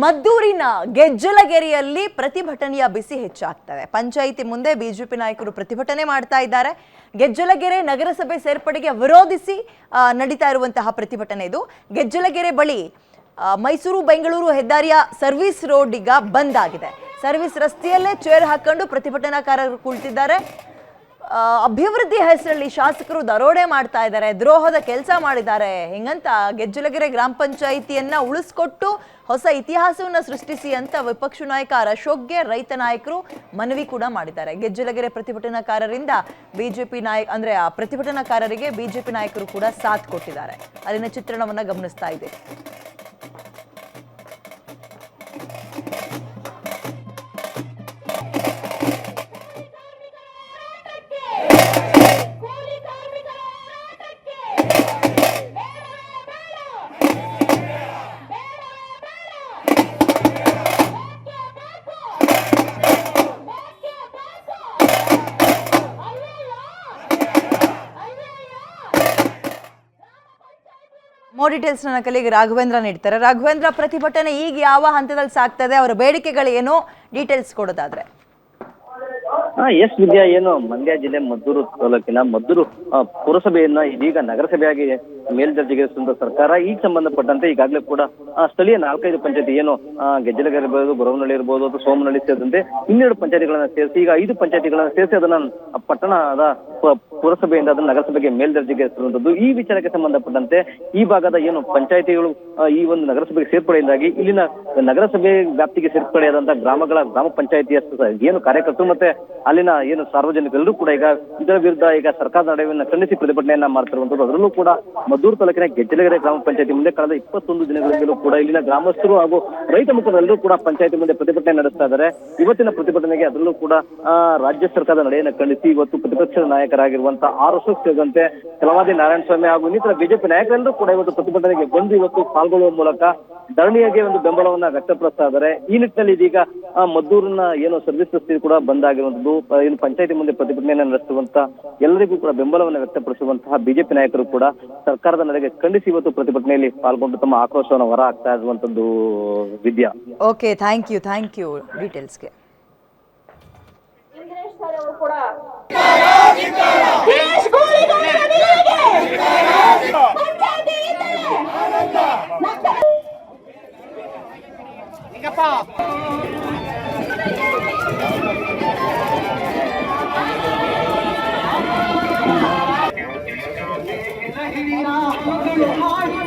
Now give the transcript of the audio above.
ಮದ್ದೂರಿನ ಗೆಜ್ಜಲಗೆರೆಯಲ್ಲಿ ಪ್ರತಿಭಟನೆಯ ಬಿಸಿ ಹೆಚ್ಚಾಗ್ತದೆ. ಪಂಚಾಯಿತಿ ಮುಂದೆ ಬಿಜೆಪಿ ನಾಯಕರು ಪ್ರತಿಭಟನೆ ಮಾಡ್ತಾ ಇದ್ದಾರೆ. ಗೆಜ್ಜಲಗೆರೆ ನಗರಸಭೆ ಸೇರ್ಪಡೆಗೆ ವಿರೋಧಿಸಿ ನಡೀತಾ ಇರುವಂತಹ ಪ್ರತಿಭಟನೆ ಇದು. ಗೆಜ್ಜಲಗೆರೆ ಬಳಿ ಮೈಸೂರು ಬೆಂಗಳೂರು ಹೆದ್ದಾರಿಯ ಸರ್ವಿಸ್ ರೋಡ್ ಈಗ ಬಂದ್ ಆಗಿದೆ. ಸರ್ವಿಸ್ ರಸ್ತೆಯಲ್ಲೇ ಚೇರ್ ಹಾಕೊಂಡು ಪ್ರತಿಭಟನಾಕಾರರು ಕುಳಿತಿದ್ದಾರೆ. ಅಭಿವೃದ್ಧಿ ಹೆಸರಲ್ಲಿ ಶಾಸಕರು ದರೋಡೆ ಮಾಡ್ತಾ ಇದ್ದಾರೆ, ದ್ರೋಹದ ಕೆಲಸ ಮಾಡಿದ್ದಾರೆ ಹಿಂಗಂತ ಗೆಜ್ಜಲಗೆರೆ ಗ್ರಾಮ ಪಂಚಾಯಿತಿಯನ್ನ ಉಳಿಸ್ಕೊಟ್ಟು ಹೊಸ ಇತಿಹಾಸವನ್ನ ಸೃಷ್ಟಿಸಿ ಅಂತ ವಿಪಕ್ಷ ನಾಯಕ ಅಶೋಕ್ಗೆ ರೈತ ನಾಯಕರು ಮನವಿ ಕೂಡ ಮಾಡಿದ್ದಾರೆ. ಗೆಜ್ಜಲಗೆರೆ ಪ್ರತಿಭಟನಾಕಾರರಿಂದ ಬಿಜೆಪಿ ಅಂದ್ರೆ ಆ ಪ್ರತಿಭಟನಾಕಾರರಿಗೆ ಬಿಜೆಪಿ ನಾಯಕರು ಕೂಡ ಸಾಥ್ ಕೊಟ್ಟಿದ್ದಾರೆ. ಅಲ್ಲಿನ ಚಿತ್ರಣವನ್ನ ಗಮನಿಸ್ತಾ ಇದೆ. ಮೋರ್ ಡೀಟೇಲ್ಸ್ ನನ್ನ ಕಲಿಗೆ ರಾಘವೇಂದ್ರ ನೀಡ್ತಾರೆ. ರಾಘವೇಂದ್ರ, ಪ್ರತಿಭಟನೆ ಈಗ ಯಾವ ಹಂತದಲ್ಲಿ ಸಾಗ್ತದೆ, ಅವರ ಬೇಡಿಕೆಗಳು ಏನು, ಡೀಟೇಲ್ಸ್ ಕೊಡೋದಾದ್ರೆ? ಎಸ್ ವಿದ್ಯಾ, ಏನು ಮಂಡ್ಯ ಜಿಲ್ಲೆ ಮದ್ದೂರು ತಾಲೂಕಿನ ಮದ್ದೂರು ಪುರಸಭೆಯನ್ನ ಇದೀಗ ನಗರಸಭೆಯಾಗಿ ಮೇಲ್ದರ್ಜೆಗೇರಿಸಿದ ಸರ್ಕಾರ ಈಗ ಸಂಬಂಧಪಟ್ಟಂತೆ ಈಗಾಗಲೇ ಕೂಡ ಸ್ಥಳೀಯ 4-5 ಪಂಚಾಯತಿ ಏನು ಗೆಜ್ಜಲಗೆರೆ ಇರ್ಬೋದು, ಗೊರವನಹಳ್ಳಿ ಇರ್ಬೋದು ಅಥವಾ ಸೋಮನಹಳ್ಳಿ ಸೇರಿದಂತೆ 12 ಪಂಚಾಯತಿಗಳನ್ನ ಸೇರಿಸಿ ಈಗ 5 ಪಂಚಾಯತಿಗಳನ್ನ ಸೇರಿಸಿ ಅದನ್ನ ಪಟ್ಟಣದ ಪುರಸಭೆಯಿಂದ ಅದನ್ನ ನಗರಸಭೆಗೆ ಮೇಲ್ದರ್ಜೆಗೇರಿಸಿರುವಂತದ್ದು. ಈ ವಿಚಾರಕ್ಕೆ ಸಂಬಂಧಪಟ್ಟಂತೆ ಈ ಭಾಗದ ಏನು ಪಂಚಾಯತಿಗಳು ಈ ಒಂದು ನಗರಸಭೆಗೆ ಸೇರ್ಪಡೆಯಿಂದಾಗಿ ಇಲ್ಲಿನ ನಗರಸಭೆ ವ್ಯಾಪ್ತಿಗೆ ಸೇರ್ಪಡೆಯಾದಂತಹ ಗ್ರಾಮ ಪಂಚಾಯತಿಯ ಏನು ಕಾರ್ಯಕರ್ತರು ಮತ್ತೆ ಅಲ್ಲಿನ ಏನು ಸಾರ್ವಜನಿಕರೆಲ್ಲರೂ ಕೂಡ ಈಗ ಇದರ ವಿರುದ್ಧ ಈಗ ಸರ್ಕಾರದ ನಡೆಯನ್ನು ಖಂಡಿಸಿ ಪ್ರತಿಭಟನೆಯನ್ನ ಮಾಡ್ತಿರುವಂತದ್ದು. ಅದರಲ್ಲೂ ಕೂಡ ಮದ್ದೂರು ತಾಲೂಕಿನ ಗೆಜ್ಜಲಗೆರೆ ಗ್ರಾಮ ಪಂಚಾಯತಿ ಮುಂದೆ ಕಳೆದ 21 ದಿನಗಳಿಂದಲೂ ಕೂಡ ಇಲ್ಲಿನ ಗ್ರಾಮಸ್ಥರು ಹಾಗೂ ರೈತ ಮುಖಂಡರೆಲ್ಲರೂ ಕೂಡ ಪಂಚಾಯತಿ ಮುಂದೆ ಪ್ರತಿಭಟನೆ ನಡೆಸ್ತಾ ಇದ್ದಾರೆ. ಇವತ್ತಿನ ಪ್ರತಿಭಟನೆಗೆ ಅದರಲ್ಲೂ ಕೂಡ ರಾಜ್ಯ ಸರ್ಕಾರದ ನಡೆಯನ್ನು ಖಂಡಿಸಿ ಇವತ್ತು ಪ್ರತಿಪಕ್ಷದ ನಾಯಕರಾಗಿರುವಂತಹ ಅಶೋಕ್ ಸೇರಿದಂತೆ ಛಲವಾದಿ ನಾರಾಯಣಸ್ವಾಮಿ ಹಾಗೂ ಇನ್ನಿತರ ಬಿಜೆಪಿ ನಾಯಕರೆಲ್ಲರೂ ಕೂಡ ಇವತ್ತು ಪ್ರತಿಭಟನೆಗೆ ಬಂದು ಇವತ್ತು ಪಾಲ್ಗೊಳ್ಳುವ ಮೂಲಕ ಧರಣಿಗೆ ಒಂದು ಬೆಂಬಲವನ್ನ ವ್ಯಕ್ತಪಡಿಸ್ತಾ ಇದ್ದಾರೆ. ಈ ನಿಟ್ಟಿನಲ್ಲಿ ಇದೀಗ ಮದ್ದೂರಿನ ಏನು ಸರ್ವಿಸ್ ರಸ್ತೆ ಕೂಡ ಬಂದ್ ಆಗಿರುವಂತದ್ದು, ಏನು ಪಂಚಾಯತಿ ಮುಂದೆ ಪ್ರತಿಭಟನೆಯನ್ನು ನಡೆಸುವಂತಹ ಎಲ್ಲರಿಗೂ ಕೂಡ ಬೆಂಬಲವನ್ನು ವ್ಯಕ್ತಪಡಿಸುವಂತಹ ಬಿಜೆಪಿ ನಾಯಕರು ಕೂಡ ಸರ್ಕಾರದ ನಡೆಗೆ ಖಂಡಿಸಿ ಇವತ್ತು ಪ್ರತಿಭಟನೆಯಲ್ಲಿ ಪಾಲ್ಗೊಂಡು ತಮ್ಮ ಆಕ್ರೋಶವನ್ನು ಹೊರ ಹಾಕ್ತಾ ಇರುವಂತದ್ದು. ವಿದ್ಯಾ, ಓಕೆ, ಥ್ಯಾಂಕ್ ಯು ಡೀಟೇಲ್ಸ್ಗೆ. Hallelujah.